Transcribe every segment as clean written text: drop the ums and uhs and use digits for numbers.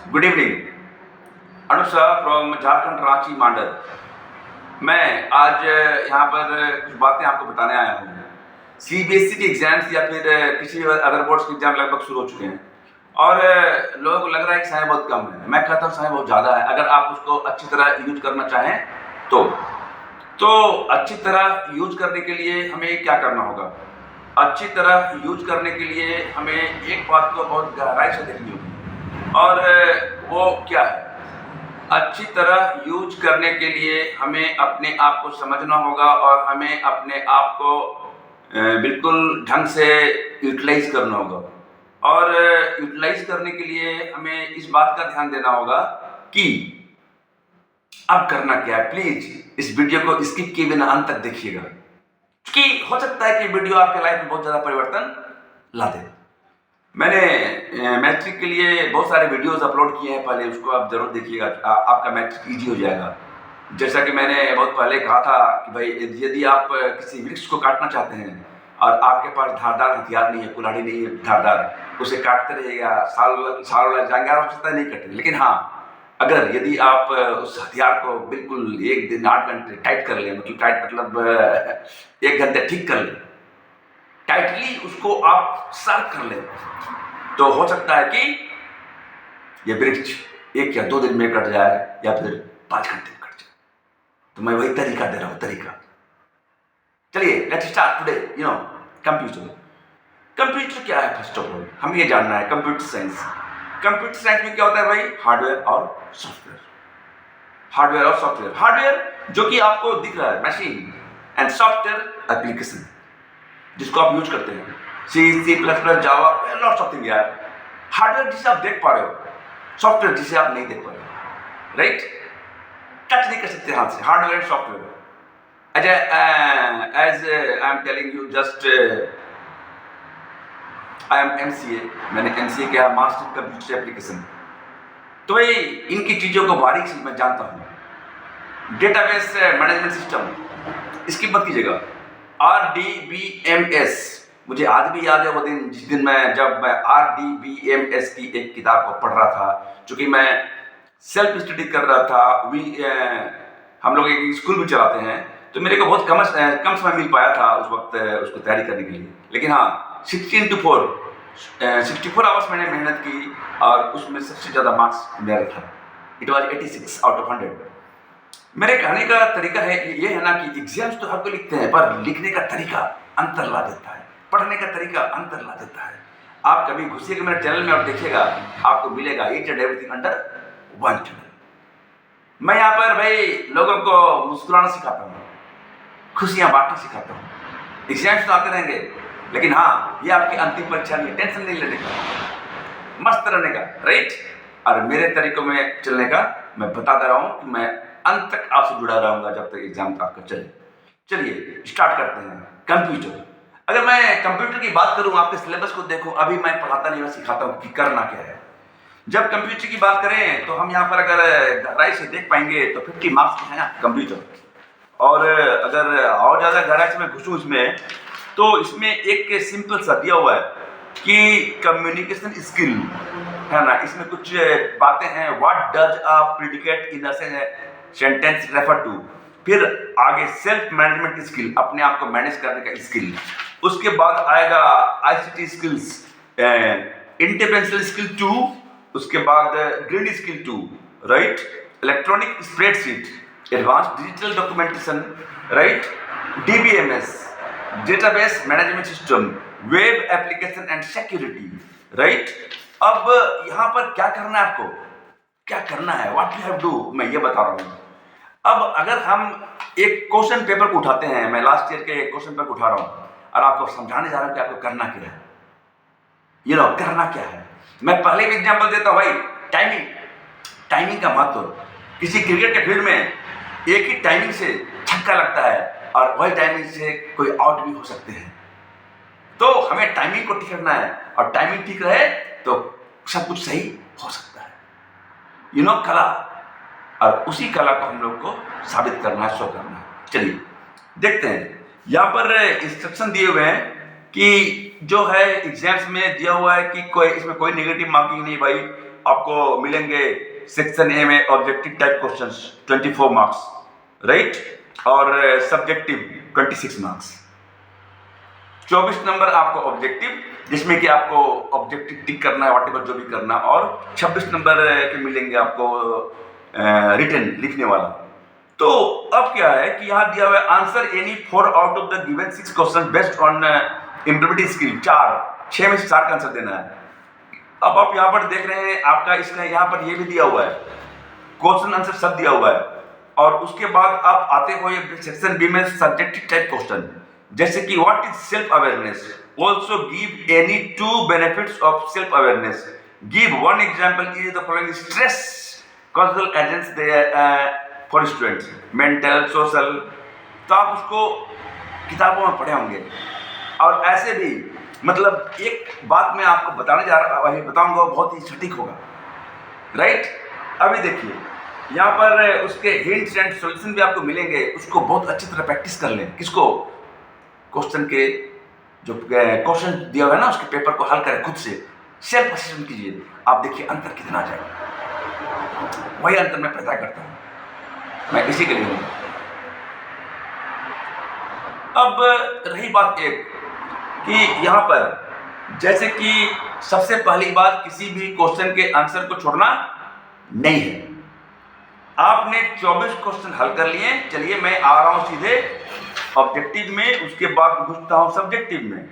Good evening, Anup साहब from Jharkhand, Ranchi, Mandar. मैं आज यहाँ पर कुछ बातें आपको बताने आया हूँ। सीबीएसई के एग्जाम्स या फिर किसी अदर बोर्ड्स के एग्जाम लगभग शुरू हो चुके हैं और लोगों को लग रहा है कि समय बहुत कम है। मैं कहता हूँ समय बहुत ज़्यादा है। अगर आप उसको अच्छी तरह यूज करना चाहें तो अच्छी तरह यूज करने के लिए हमें क्या करना होगा? अच्छी तरह यूज करने के लिए हमें एक बात को बहुत गहराई से देखनी होगी और वो क्या है? अच्छी तरह यूज करने के लिए हमें अपने आप को समझना होगा और हमें अपने आप को बिल्कुल ढंग से यूटिलाइज करना होगा। और यूटिलाइज करने के लिए हमें इस बात का ध्यान देना होगा कि अब करना क्या है। प्लीज इस वीडियो को स्किप किए बिना अंत तक देखिएगा, क्योंकि हो सकता है कि वीडियो आपके लाइफ में बहुत ज़्यादा परिवर्तन ला दे। मैंने मैट्रिक के लिए बहुत सारे वीडियोस अपलोड किए हैं पहले, उसको आप जरूर देखिएगा। आपका मैट्रिक ईजी हो जाएगा। जैसा कि मैंने बहुत पहले कहा था कि भाई यदि आप किसी वृक्ष को काटना चाहते हैं और आपके पास धारदार हथियार नहीं है, कुल्हाड़ी नहीं है धारदार, उसे काटते रहिएगा, साल लग जाएंगे, आप सकता है नहीं कटे। लेकिन हाँ, अगर यदि आप उस हथियार को बिल्कुल 1 दिन 8 घंटे टाइट कर लें, मतलब टाइट मतलब 1 घंटे ठीक कर लें, टाइटली उसको आप सर्व कर लें, तो हो सकता है कि ये वृक्ष 1 या 2 दिन में कट जाए या फिर 5 घंटे में कट जाए। तो मैं वही तरीका दे रहा हूं, तरीका। चलिए लेट्स स्टार्ट टुडे। कंप्यूटर क्या है? फर्स्ट ऑफ ऑल हमें ये जानना है कंप्यूटर साइंस। कंप्यूटर साइंस में क्या होता है भाई? हार्डवेयर और सॉफ्टवेयर। हार्डवेयर और सॉफ्टवेयर। हार्डवेयर जो कि आपको दिख रहा है, मशीन, एंड सॉफ्टवेयर एप्लीकेशन जिसको आप यूज करते हैं, C plus plus, Java, lots of thing यार। हार्डवेयर जिसे आप देख पा रहे हो, सॉफ्टवेयर जिसे आप नहीं देख पा रहे हो, राइट? टच नहीं कर सकते हाथ से, hardware and software. As I am telling you, just I am MCA, मैंने MCA किया, मास्टर कंप्यूटर एप्लीकेशन। तो भाई इनकी चीज़ों को बारीक से मैं जानता हूँ। डेटाबेस मैनेजमेंट सिस्टम, इसकी मत कीजिएगा, RDBMS। मुझे आज भी याद है वो दिन, जिस दिन जब मैं RDBMS की एक किताब को पढ़ रहा था, चूँकि मैं सेल्फ स्टडी कर रहा था। हम लोग एक स्कूल भी चलाते हैं, तो मेरे को बहुत कम समय मिल पाया था उस वक्त उसको तैयारी करने के लिए। लेकिन हाँ, 64 आवर्स मैंने मेहनत की और उसमें सबसे ज़्यादा मार्क्स मेरा था। It was 86 out of 100। मेरे कहने का तरीका है ये है ना कि एग्जाम्स तो हर कोई लिखते हैं, पर लिखने का तरीका अंतर ला देता है, पढ़ने का तरीका अंतर ला देता है। आप कभी घुसिएगा मेरे चैनल में और देखिएगा, आपको मिलेगा each and everything under one channel. मैं यहाँ पर भाई लोगों को मुस्कुराना सिखाता हूँ, खुशियाँ बांटना सिखाता हूँ। एग्जाम्स तो आते रहेंगे, लेकिन हाँ, ये आपकी अंतिम परीक्षा नहीं है। टेंशन नहीं लेने का, मस्त रहने का, राइट? और मेरे तरीकों में चलने का मैं बता दे रहा हूँ कि मैं अंत तक आपसे जुड़ा रहूंगा जब तक एग्जाम आपका चले। चलिए स्टार्ट करते हैं। कंप्यूटर। अगर मैं कंप्यूटर की बात करूं, आपके सिलेबस को देखूं, अभी मैं पढ़ाता नहीं, मैं सिखाता हूं कि करना क्या है। जब कंप्यूटर की बात करें तो हम यहाँ पर अगर गहराई से देख पाएंगे तो 50 मार्क्स है ना कंप्यूटर। और अगर और ज़्यादा गहराई से मैं घुसूँ इसमें, तो इसमें एक सिंपल सा दिया हुआ है कि कम्युनिकेशन स्किल है ना। इसमें कुछ बातें हैं, what does a predicate in sentence refer to. फिर आगे सेल्फ मैनेजमेंट स्किल, अपने आप को मैनेज करने का स्किल। उसके बाद आएगा ICT स्किल्स, इंटरपेंशनल स्किल 2। उसके बाद grid skill 2, right? Electronic spreadsheet, advance digital documentation, right? DBMS, database management system, web application and security, right? अब यहाँ पर क्या करना है आपको, क्या करना है, व्हाट यू हैव डू, मैं ये बता रहा हूँ। अब अगर हम एक क्वेश्चन पेपर को उठाते हैं, मैं लास्ट ईयर के क्वेश्चन पेपर को उठा रहा हूँ और आपको समझाने जा रहा हूँ कि आपको करना क्या है। ये लो, करना क्या है। मैं पहले भी एग्जाम्पल देता हूँ भाई, टाइमिंग का महत्व। किसी क्रिकेट के फील्ड में एक ही टाइमिंग से छक्का लगता है और वही टाइमिंग से कोई आउट भी हो सकते हैं। तो हमें टाइमिंग को ठीक रखना है, और टाइमिंग ठीक रहे तो सब कुछ सही हो सकता है। कला, और उसी कला को हम लोग को साबित करना है, शो करना है। चलिए देखते हैं। यहाँ पर इंस्ट्रक्शन दिए हुए हैं कि जो है एग्जाम्स में दिया हुआ है कि कोई इसमें कोई नेगेटिव मार्किंग नहीं भाई, आपको मिलेंगे सेक्शन ए में objective type questions 24 marks, right, और सब्जेक्टिव 26 मार्क्स। 24 नंबर आपको ऑब्जेक्टिव, जिसमें कि आपको ऑब्जेक्टिव टिक करना है, व्हाटएवर जो भी करना, और 26 नंबर के मिलेंगे आपको रिटन लिखने वाला। तो अब क्या है कि यहाँ दिया हुआ है answer any 4 out of the given 6 question based on implemented skill. 6 में से 4 का आंसर देना है। अब आप यहाँ पर देख रहे हैं आपका इसका यहाँ पर ये भी दिया हुआ है, क्वेश्चन आंसर सब दिया हुआ है, और उसके बाद आप आते हो ये सेक्शन बी में सब्जेक्टिव टाइप क्वेश्चन, जैसे कि what is self awareness, also give any 2 benefits of self awareness, give 1 example is the following stress causal agents there for students, mental, social. तो आप उसको किताबों में पढ़े होंगे। और ऐसे भी मतलब एक बात मैं आपको बताऊंगा बहुत ही सटीक होगा, राइट। अभी देखिए यहाँ पर उसके हिंट्स एंड सॉल्यूशन भी आपको मिलेंगे, उसको बहुत अच्छी तरह प्रैक्टिस कर लें। किसको? क्वेश्चन के जो क्वेश्चन दिया हुआ है ना, उसके पेपर को हल करें खुद से, सेल्फ असेसमेंट कीजिए। आप देखिए अंतर कितना आ जाएगा। वही अंतर मैं पैदा करता हूँ, मैं इसी के लिए हूँ। अब रही बात एक कि यहाँ पर जैसे कि सबसे पहली बात, किसी भी क्वेश्चन के आंसर को छोड़ना नहीं है। आपने 24 क्वेश्चन हल कर लिए, चलिए मैं आ रहा हूं सीधे ऑब्जेक्टिव में, उसके बाद घुसता हूं सब्जेक्टिव में।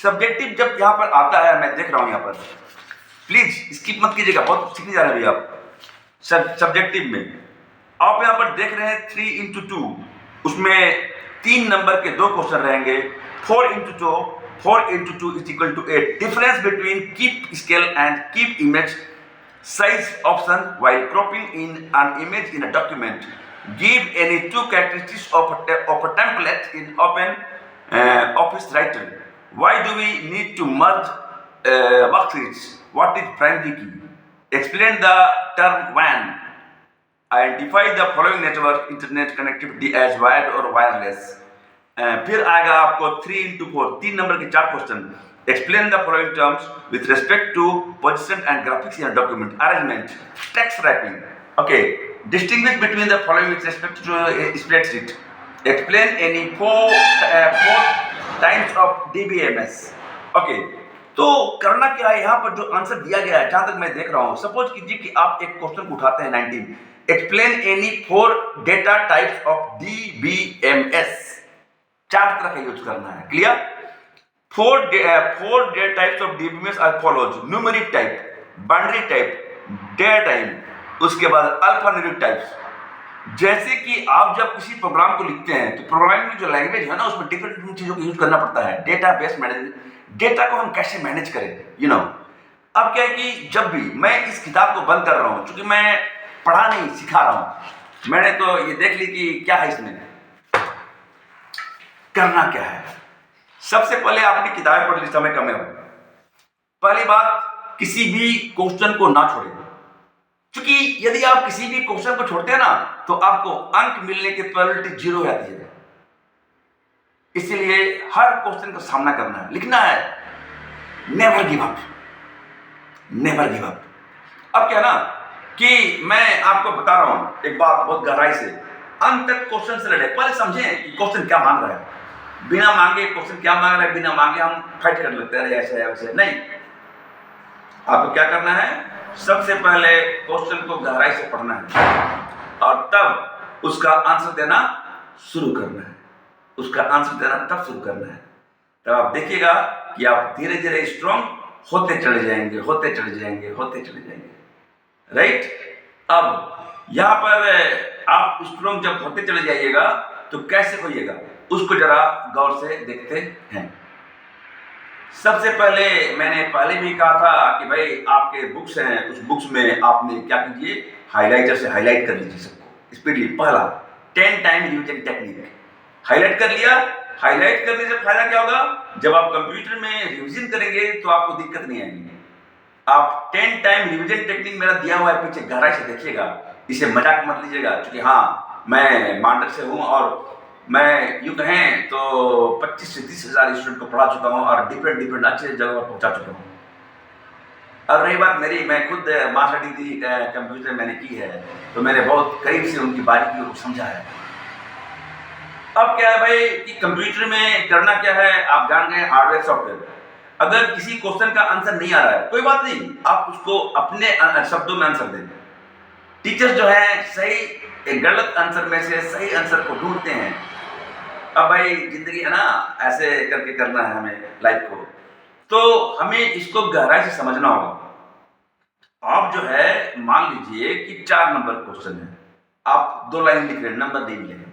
सब्जेक्टिव जब यहाँ पर आता है, मैं देख रहा हूं यहाँ पर, प्लीज स्किप मत कीजिएगा, बहुत सीखने जा रहे हैं आप। सब्जेक्टिव में आप यहाँ पर देख रहे हैं 3 into 2, उसमें 3 नंबर के 2 क्वेश्चन रहेंगे। 4 into 2 is equal to 8. Difference between keep scale and keep image size option while cropping in an image in a document. Give any 2 characteristics of a template in open office writer. Why do we need to merge worksheets? What is primary key? Explain the term WAN. Identify the following network internet connectivity as wired or wireless. फिर आएगा आपको 3 into 4, 3 number के 4 question. Explain the following terms with respect to position and graphics in document, arrangement, text wrapping. Okay, distinguish between the following with respect to spreadsheet, explain any 4 types of DBMS। Okay, तो करना क्या है, यहाँ पर जो answer दिया गया है, जहां तक मैं देख रहा हूं, सपोज कीजिए कि आप एक क्वेश्चन को उठाते हैं 19, explain any 4 data types of DBMS। 4 तरह का यूज करना है, clear. 4 data types of DBMS are follows: numeric type, binary type, data type, उसके बाद अल्फा न्यूमेरिक टाइप्स। जैसे कि आप जब किसी प्रोग्राम को लिखते हैं तो प्रोग्रामिंग की जो लैंग्वेज है ना, उसमें डिफरेंट चीजों को यूज करना पड़ता है। डेटा बेस मैनेजमेंट, डेटा को हम कैसे मैनेज करें, अब क्या है कि जब भी मैं इस किताब को बंद कर रहा हूं, क्योंकि मैं पढ़ा नहीं सिखा रहा हूं, मैंने तो ये देख ली कि क्या है इसमें, करना क्या है। सबसे पहले आपने किताबें पढ़ ली, समय कम है। पहली बात, किसी भी क्वेश्चन को ना छोड़ें, क्योंकि यदि आप किसी भी क्वेश्चन को छोड़ते हैं ना, तो आपको अंक मिलने की प्रोबेबिलिटी 0 हो जाती है। इसलिए हर क्वेश्चन का सामना करना है, लिखना है, never give up, never give up. अब क्या ना कि मैं आपको बता रहा हूं एक बात बहुत गहराई से, अंत तक क्वेश्चन से लड़े। पहले समझें कि क्वेश्चन क्या मांग रहा है। बिना मांगे क्वेश्चन क्या मांग रहा है, बिना मांगे हम फाइट कर लेते हैं, ऐसे है वैसे नहीं। आपको क्या करना है, सबसे पहले क्वेश्चन को गहराई से पढ़ना है और तब उसका आंसर देना शुरू करना है। उसका आंसर देना तब शुरू करना है, तब आप देखिएगा कि आप धीरे धीरे स्ट्रॉन्ग होते चले जाएंगे, होते चले जाएंगे, होते चले जाएंगे, राइट। अब यहाँ पर आप स्ट्रॉन्ग जब होते चले जाइएगा तो कैसे होइएगा, उसको जरा गौर से देखते हैं। सबसे पहले मैंने पहले भी कहा था कि भाई आपके बुक्स हैं, उस बुक्स में आपने क्या कीजिए, हाइलाइटर से हाईलाइट कर लीजिए सबको स्पीडली। पहला 10 टाइम रिवीजन टेक्निक, हाईलाइट कर लिया। हाईलाइट करने से फायदा क्या होगा, जब आप कंप्यूटर में रिवीजन करेंगे तो आपको दिक्कत नहीं आएगी। आप 10 टाइम रिवीजन टेक्निक मेरा दिया हुआ है, पीछे गहराई से देखिएगा, इसे मजाक मत लीजिएगा, क्योंकि हाँ मैं मांडर से हूँ और मैं यूँ कहें तो 25 से 30 हज़ार स्टूडेंट को पढ़ा चुका हूँ और डिफरेंट अच्छे जगह पर पहुँचा चुका हूँ। और रही बात मेरी, मैं खुद मास्टर डिग्री कंप्यूटर मैंने की है, तो मैंने बहुत करीब से उनकी बारीकियों को समझा है। अब क्या है भाई कि कंप्यूटर में करना क्या है, आप जान गए हार्डवेयर सॉफ्टवेयर। अगर किसी क्वेश्चन का आंसर नहीं आ रहा है, कोई बात नहीं, आप उसको अपने शब्दों में आंसर दें। टीचर्स जो है सही गलत आंसर में से सही आंसर को ढूंढते हैं। अब भाई जिंदगी है ना, ऐसे करके करना है हमें लाइफ को, तो हमें इसको गहराई से समझना होगा। आप जो है मान लीजिए कि 4 नंबर क्वेश्चन है, आप 2 लाइन लिख रहे हैं, नंबर नहीं मिलेगा,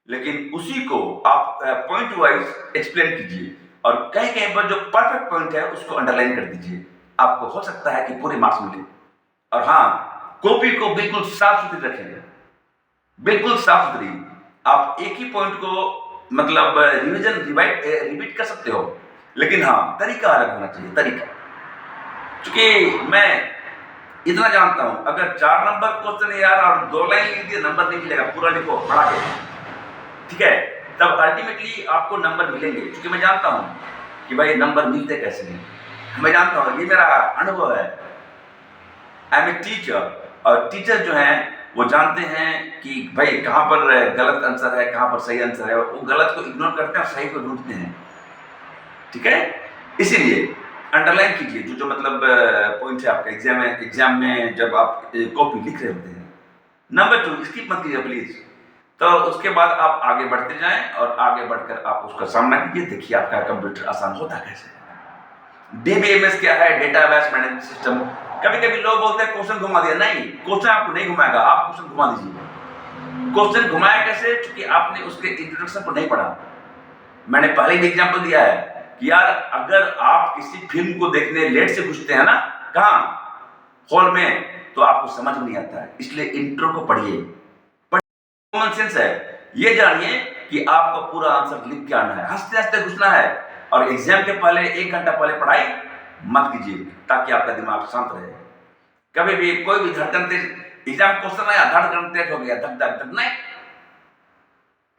लेकिन उसी को आप पॉइंट वाइज एक्सप्लेन कीजिए और कहीं कहीं पर जो परफेक्ट पॉइंट है उसको अंडरलाइन कर दीजिए। आपको हो सकता है कि पूरे मार्क्स मिले। और हाँ, कॉपी को बिल्कुल साफ सुथरी रखें, बिल्कुल साफ सुथरी। आप एक ही पॉइंट को मतलब रिपीट कर सकते हो, लेकिन हाँ तरीका अलग होना चाहिए, तरीका। क्योंकि मैं इतना जानता हूं, अगर 4 नंबर क्वेश्चन है यार और 2 लाइन लिख दिए, नंबर नहीं मिलेगा, पूरा लिखो पढ़ा के, ठीक है, तब अल्टीमेटली आपको नंबर मिलेंगे। क्योंकि मैं जानता हूं कि भाई नंबर मिलते कैसे हैं, मैं जानता हूं, ये मेरा अनुभव है। आई एम ए टीचर, और टीचर जो हैं वो जानते हैं कि भाई कहाँ पर गलत आंसर है, कहाँ पर सही आंसर है। वो गलत को इग्नोर करते हैं और सही को ढूंढते हैं, ठीक है। इसीलिए अंडरलाइन कीजिए जो मतलब पॉइंट है आपका एग्जाम में जब आप कॉपी लिख रहे होते हैं। नंबर 2, स्किप मत कीजिए प्लीज। तो उसके बाद आप आगे बढ़ते जाएं और आगे बढ़कर आप उसका सामना कीजिए। देखिए आपका कंप्यूटर आसान होता कैसे। डीबीएमएस क्या है, डेटाबेस मैनेजमेंट सिस्टम। कभी कभी लोग बोलते हैं क्वेश्चन घुमा दिया, नहीं, क्वेश्चन आपको नहीं घुमाएगा, आप क्वेश्चन घुमा दीजिए। क्वेश्चन घुमाया कैसे, क्योंकि आपने उसके इंट्रोडक्शन को नहीं पढ़ा। मैंने पहले भी एग्जाम्पल दिया है कि यार अगर आप किसी फिल्म को देखने लेट से घुसते हैं ना, कहाँ, हॉल में, तो आपको समझ नहीं आता है। इसलिए इंट्रो को पढ़िए। कॉमन सेंस है, ये जानिए कि आपको पूरा आंसर लिख के आना है, हंसते हंसते घुसना है। और एग्जाम के पहले 1 घंटा पहले पढ़ाई मत कीजिए, ताकि आपका दिमाग शांत रहे। कभी भी कोई भी धड़कन तेज, एग्जाम क्वेश्चन आया धड़कन तेज हो गया, धक धक धक,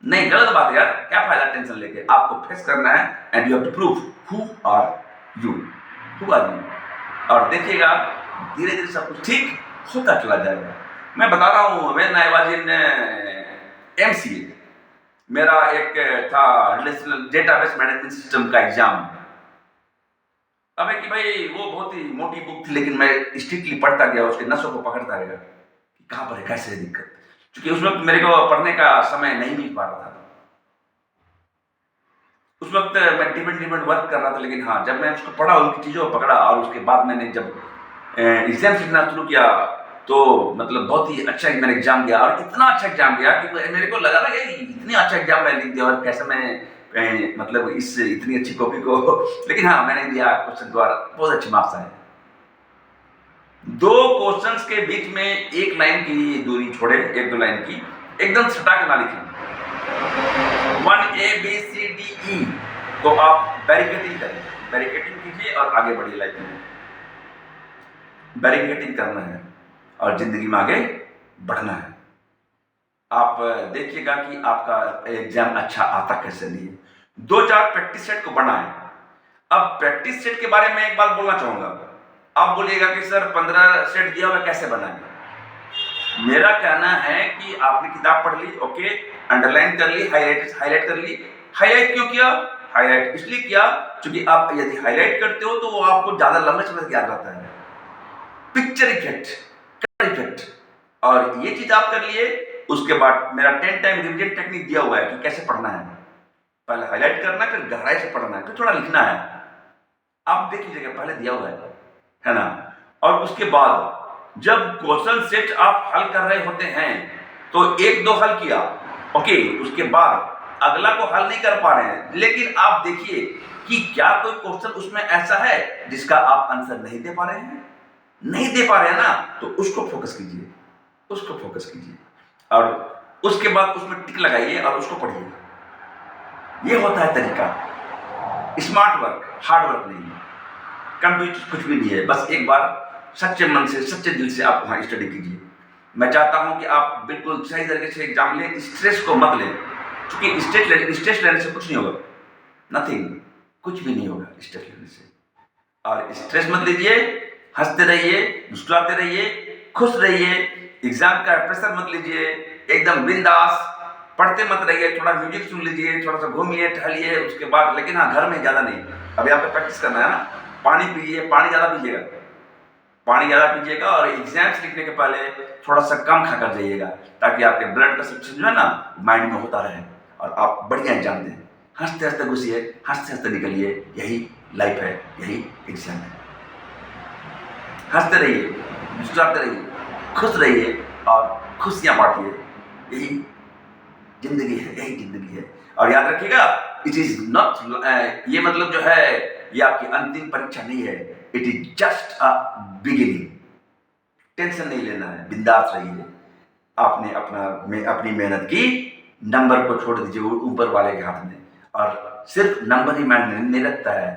नहीं, गलत बात है यार, क्या फायदा टेंशन लेके। आपको फेस करना है and you have to prove who are you. और देखिएगा धीरे धीरे सब कुछ ठीक होता चला जाएगा। मैं बता रहा हूँ, when I was in MCA, मेरा एक था रिलेशनल डेटाबेस मैनेजमेंट सिस्टम का एग्जाम। अब है कि भाई वो बहुत ही मोटी बुक थी, लेकिन मैं स्ट्रिक्टली पढ़ता गया, उसके नसों को पकड़ता गया कि कहाँ पर है, कैसे है दिक्कत। क्योंकि उस वक्त मेरे को पढ़ने का समय नहीं मिल पा रहा था, उस वक्त मैं डिपेंडेंट वर्क कर रहा था। लेकिन हाँ, जब मैं उसको पढ़ा, उनकी चीज़ों को पकड़ा, और उसके बाद मैंने जब एग्जाम सीखना शुरू किया, तो मतलब बहुत ही अच्छा मैंने एग्जाम दिया। और इतना अच्छा एग्जाम दिया कि मेरे को लगा ना कि इतनी अच्छा एग्जाम मैं लिख दिया, और कैसे मैं मतलब इस इतनी अच्छी कॉपी को लेकिन हाँ, मैंने दिया क्वेश्चन द्वारा, बहुत अच्छे मार्क्स आए। 2 क्वेश्चंस के बीच में 1 लाइन की दूरी छोड़े, 1-2 लाइन की, एकदम सटा के ना लिखें। 1 A B C D E को आप बैरिकेडिंग करें, बैरिकेडिंग कीजिए और आगे बढ़िए लाइफ में। बैरिकेडिंग करना है और जिंदगी में आगे बढ़ना है। आप देखिएगा कि आपका एग्जाम अच्छा आता कैसे नहीं। 2-4 प्रैक्टिस सेट को बनाएं। अब प्रैक्टिस सेट के बारे में एक बात बोलना चाहूंगा। आप बोलिएगा कि सर 15 सेट दिया हुआ कैसे बनाएं। मेरा कहना है कि आपने किताब पढ़ ली, ओके, अंडरलाइन कर ली, हाईलाइट कर ली। हाईलाइट क्यों किया? हाईलाइट इसलिए किया क्योंकि आप यदि हाईलाइट करते हो तो वो आपको ज्यादा लंबे समय तक याद रहता है। पिक्चर इफेक्ट, कलर इफेक्ट, और ये चीज आप कर लिए। उसके बाद मेरा 10 टाइम रिविजन टेक्निक दिया हुआ है कि कैसे पढ़ना है। पहले हाईलाइट करना है, फिर गहराई से पढ़ना है, फिर थोड़ा लिखना है। आप देख लीजिएगा, पहले दिया हुआ है ना। और उसके बाद जब क्वेश्चन सेट आप हल कर रहे होते हैं तो 1-2 हल किया, ओके, उसके बाद अगला को हल नहीं कर पा रहे हैं, लेकिन आप देखिए कि क्या कोई क्वेश्चन उसमें ऐसा है जिसका आप आंसर नहीं दे पा रहे हैं। नहीं दे पा रहे हैं ना, तो उसको फोकस कीजिए, उसको फोकस कीजिए, और उसके बाद उसमें टिक लगाइए और उसको पढ़िए। ये होता है तरीका। स्मार्ट वर्क, हार्ड वर्क नहीं। कंप्यूटर कुछ भी नहीं है, बस एक बार सच्चे मन से, सच्चे दिल से आप वहाँ स्टडी कीजिए। मैं चाहता हूँ कि आप बिल्कुल सही तरीके से एग्जाम लें, स्ट्रेस को मत लें। क्योंकि स्ट्रेस लेने से कुछ नहीं होगा, नथिंग, कुछ भी नहीं होगा स्ट्रेस लेने से। और स्ट्रेस मत लीजिए, हंसते रहिए, मुस्कुराते रहिए, खुश रहिए। एग्जाम का प्रेशर मत लीजिए, एकदम बिंदास, पढ़ते मत रहिए, थोड़ा म्यूजिक सुन लीजिए, थोड़ा सा घूमिए टहलिए, उसके बाद लेकिन हाँ घर में ज़्यादा नहीं। अभी आपको प्रैक्टिस करना है ना, पानी पीजिए, पानी ज़्यादा पीजिएगा, पानी ज़्यादा पीजिएगा। और एग्जाम्स लिखने के पहले थोड़ा सा कम खा कर जाइएगा, ताकि आपके ब्लड का सर्कुलेशन जो है ना माइंड में होता रहे और आप बढ़िया एग्जाम दें। हंसते हंसते घुसिए, हंसते हंसते निकलिए, यही लाइफ है, यही एग्जाम है। हंसते रहिए, मुस्कुराते रहिए, खुश रहिए और खुशियाँ बांटिए, यही जिंदगी है, यही जिंदगी है। और याद रखिएगा, इट इज नॉट, ये मतलब जो है ये आपकी अंतिम परीक्षा नहीं है, it is just a beginning. Tension नहीं लेना है, बिंदास रहिए। आपने अपनी मेहनत की, नंबर को छोड़ दीजिए ऊपर वाले के हाथ में। और सिर्फ नंबर ही मायने नहीं रखता है,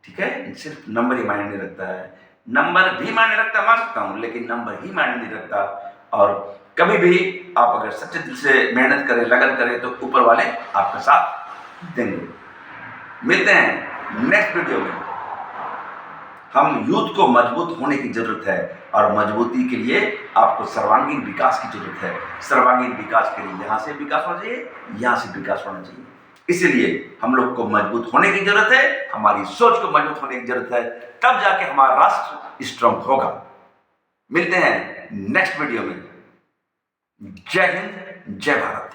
ठीक है, सिर्फ नंबर ही मायने नहीं रखता है। नंबर भी मायने रखता मान सकता हूँ, लेकिन नंबर ही मायने नहीं रखता। और कभी भी आप अगर सच्चे दिल से मेहनत करें, लगन करें, तो ऊपर वाले आपका साथ देंगे। मिलते हैं नेक्स्ट वीडियो में। हम यूथ को मजबूत होने की जरूरत है, और मजबूती के लिए आपको सर्वांगीण विकास की जरूरत है। सर्वांगीण विकास के लिए यहाँ से विकास होना चाहिए, यहाँ से विकास होना चाहिए। इसलिए हम लोग को मजबूत होने की जरूरत है, हमारी सोच को मजबूत होने की जरूरत है, तब जाके हमारा राष्ट्र स्ट्रांग होगा। मिलते हैं नेक्स्ट वीडियो में। जय हिंद, जय भारत।